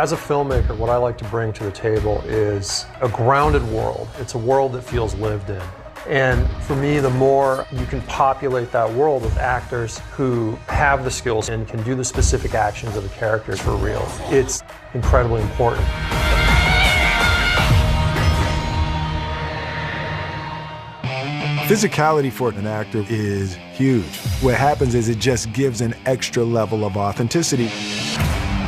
As a filmmaker, what I like to bring to the table is a grounded world. It's a world that feels lived in. And for me, the more you can populate that world with actors who have the skills and can do the specific actions of the characters for real, it's incredibly important. Physicality for an actor is huge. What happens is it just gives an extra level of authenticity.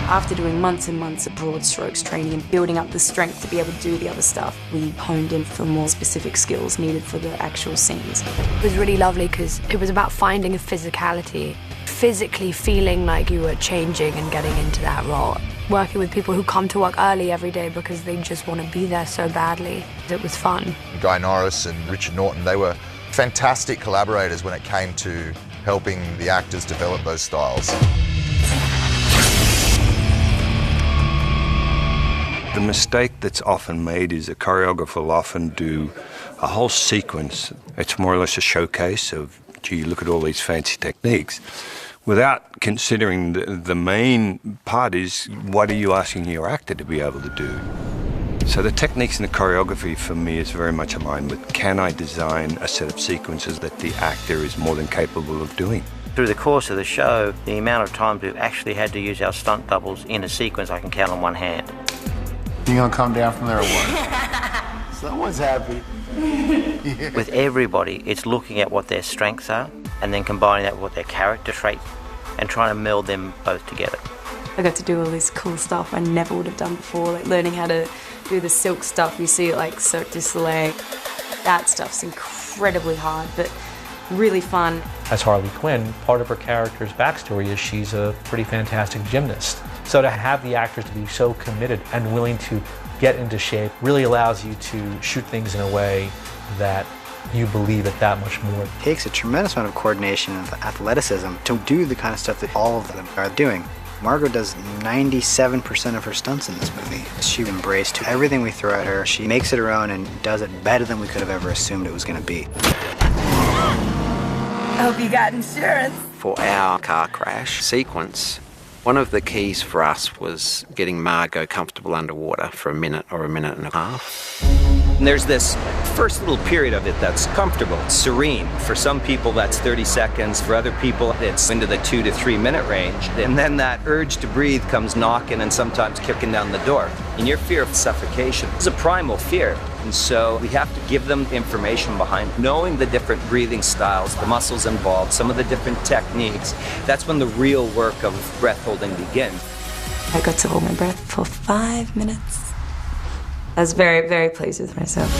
After doing months and months of broad strokes training and building up the strength to be able to do the other stuff, we honed in for more specific skills needed for the actual scenes. It was really lovely because it was about finding a physicality, physically feeling like you were changing and getting into that role. Working with people who come to work early every day because they just want to be there so badly. It was fun. Guy Norris and Richard Norton, they were fantastic collaborators when it came to helping the actors develop those styles. The mistake that's often made is a choreographer will often do a whole sequence. It's more or less a showcase of, gee, look at all these fancy techniques, without considering the main part is, what are you asking your actor to be able to do? So the techniques and the choreography for me is very much aligned with, can I design a set of sequences that the actor is more than capable of doing? Through the course of the show, the amount of times we've actually had to use our stunt doubles in a sequence I can count on one hand. You gonna come down from there or what? Someone's happy. Yeah. With everybody, it's looking at what their strengths are and then combining that with their character traits and trying to meld them both together. I got to do all this cool stuff I never would have done before, like learning how to do the silk stuff you see at like Cirque du Soleil. That stuff's incredibly hard, but really fun. As Harley Quinn, part of her character's backstory is she's a pretty fantastic gymnast. So to have the actors to be so committed and willing to get into shape really allows you to shoot things in a way that you believe it that much more. It takes a tremendous amount of coordination and athleticism to do the kind of stuff that all of them are doing. Margot does 97% of her stunts in this movie. She embraced everything we throw at her. She makes it her own and does it better than we could have ever assumed it was going to be. I hope you got insurance. For our car crash sequence, one of the keys for us was getting Margot comfortable underwater for a minute or a minute and a half. And there's this first little period of it that's comfortable, serene. For some people that's 30 seconds, for other people it's into the 2 to 3 minute range. And then that urge to breathe comes knocking and sometimes kicking down the door. And your fear of suffocation is a primal fear. And so we have to give them information behind knowing the different breathing styles, the muscles involved, some of the different techniques. That's when the real work of breath holding begins. I got to hold my breath for 5 minutes. I was very, very pleased with myself.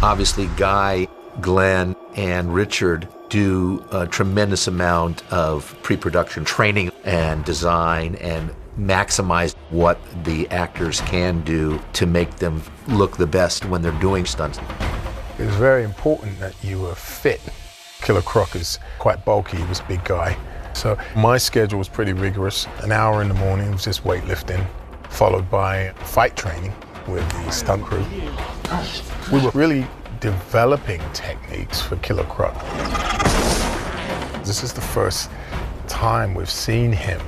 Obviously, Guy, Glenn, and Richard do a tremendous amount of pre-production training and design and maximize what the actors can do to make them look the best when they're doing stunts. It was very important that you were fit. Killer Croc is quite bulky, he was a big guy. So my schedule was pretty rigorous. An hour in the morning was just weightlifting, followed by fight training with the stunt crew. We were really developing techniques for Killer Croc. This is the first time we've seen him.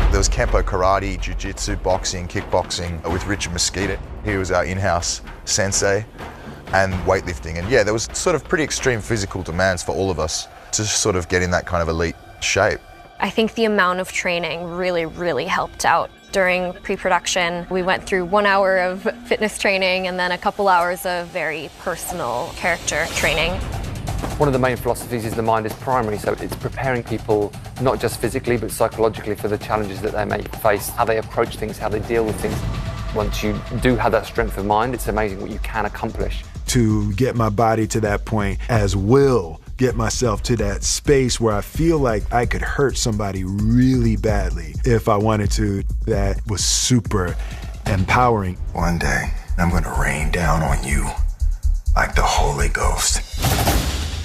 There was Kempo karate, jiu-jitsu, boxing, kickboxing with Richard Mosquito. He was our in-house sensei, and weightlifting. And yeah, there was sort of pretty extreme physical demands for all of us to sort of get in that kind of elite shape. I think the amount of training really helped out. During pre-production, we went through 1 hour of fitness training and then a couple hours of very personal character training. One of the main philosophies is the mind is primary, so it's preparing people not just physically but psychologically for the challenges that they may face, how they approach things, how they deal with things. Once you do have that strength of mind, it's amazing what you can accomplish. To get my body to that point, as will get myself to that space where I feel like I could hurt somebody really badly if I wanted to, that was super empowering. One day, I'm gonna rain down on you like the Holy Ghost.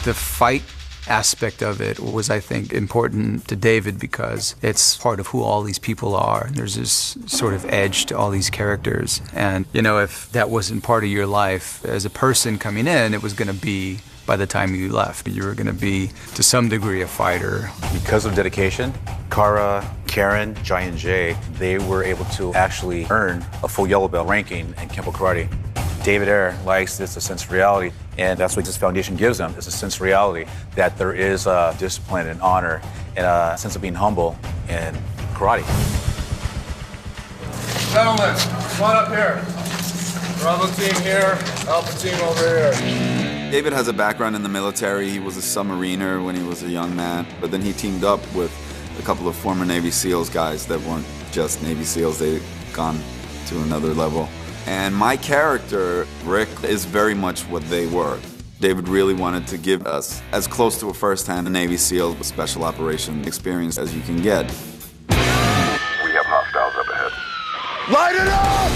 The fight aspect of it was, I think, important to David because it's part of who all these people are. There's this sort of edge to all these characters. And, you know, if that wasn't part of your life as a person coming in, it was going to be by the time you left. You were going to be, to some degree, a fighter. Because of dedication, Kara, Karen, Jai, and Jay, they were able to actually earn a full yellow belt ranking in Kempo Karate. David Ayer likes this, a sense of reality, and that's what this foundation gives them, is a sense of reality, that there is a discipline and honor and a sense of being humble in karate. Gentlemen, come on up here. Bravo team here, Alpha team over here. David has a background in the military. He was a submariner when he was a young man, but then he teamed up with a couple of former Navy SEALs guys that weren't just Navy SEALs, they'd gone to another level. And my character, Rick, is very much what they were. David really wanted to give us as close to a first-hand Navy SEAL special operation experience as you can get. We have hostiles up ahead. Light it up!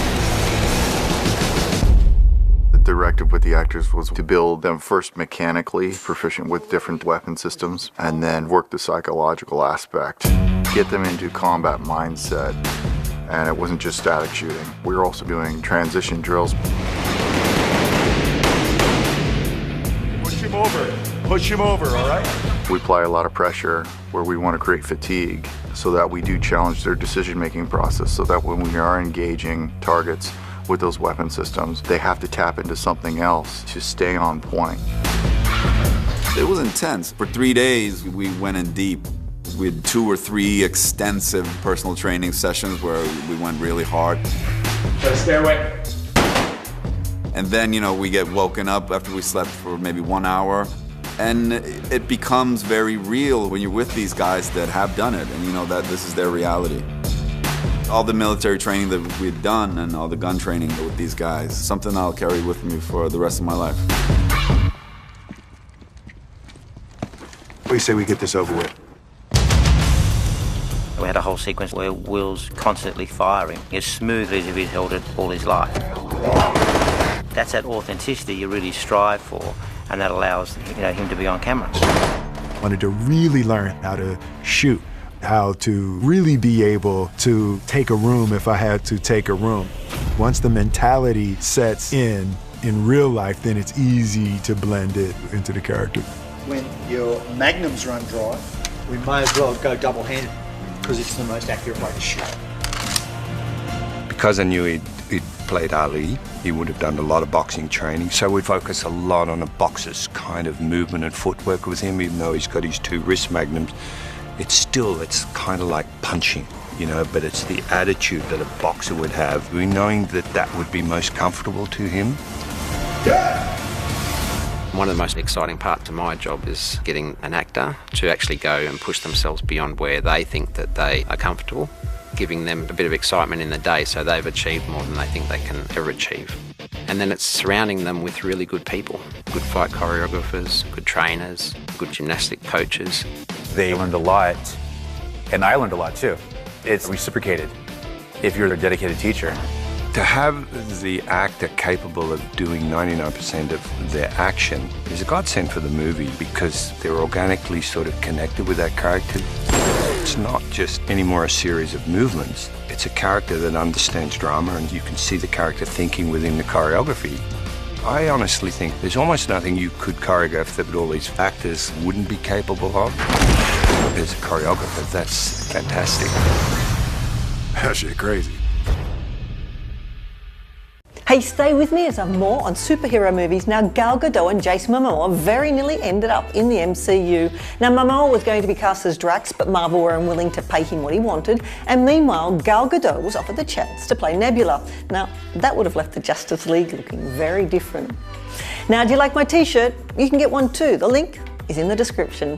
The directive with the actors was to build them first mechanically proficient with different weapon systems, and then work the psychological aspect, get them into combat mindset. And it wasn't just static shooting. We were also doing transition drills. Push him over. Push him over, all right? We apply a lot of pressure where we want to create fatigue so that we do challenge their decision-making process, so that when we are engaging targets with those weapon systems, they have to tap into something else to stay on point. It was intense. For 3 days, we went in deep. We had 2 or 3 extensive personal training sessions where we went really hard. Stay away. And then, you know, we get woken up after we slept for maybe 1 hour. And it becomes very real when you're with these guys that have done it and you know that this is their reality. All the military training that we'd done and all the gun training with these guys, something I'll carry with me for the rest of my life. What do you say we get this over with? We had a whole sequence where Will's constantly firing as smoothly as if he'd held it all his life. That's that authenticity you really strive for, and that allows him to be on camera. I wanted to really learn how to shoot, how to really be able to take a room if I had to take a room. Once the mentality sets in real life, then it's easy to blend it into the character. When your magnums run dry, we may as well go double-handed, because it's the most accurate way to shoot. Because I knew he'd played Ali, he would have done a lot of boxing training, so we'd focus a lot on a boxer's kind of movement and footwork with him, even though he's got his 2 wrist magnums. It's kind of like punching, but it's the attitude that a boxer would have, knowing that that would be most comfortable to him. Yeah! One of the most exciting parts of my job is getting an actor to actually go and push themselves beyond where they think that they are comfortable, giving them a bit of excitement in the day so they've achieved more than they think they can ever achieve. And then it's surrounding them with really good people, good fight choreographers, good trainers, good gymnastic coaches. They learned a lot, and I learned a lot too. It's reciprocated if you're a dedicated teacher. To have the actor capable of doing 99% of their action is a godsend for the movie because they're organically sort of connected with that character. It's not just anymore a series of movements. It's a character that understands drama and you can see the character thinking within the choreography. I honestly think there's almost nothing you could choreograph that all these actors wouldn't be capable of. As a choreographer, that's fantastic. That shit crazy. Hey, stay with me as I have more on superhero movies. Now, Gal Gadot and Jason Momoa very nearly ended up in the MCU. Now, Momoa was going to be cast as Drax, but Marvel were unwilling to pay him what he wanted. And meanwhile, Gal Gadot was offered the chance to play Nebula. Now, that would have left the Justice League looking very different. Now, do you like my t-shirt? You can get one too. The link is in the description.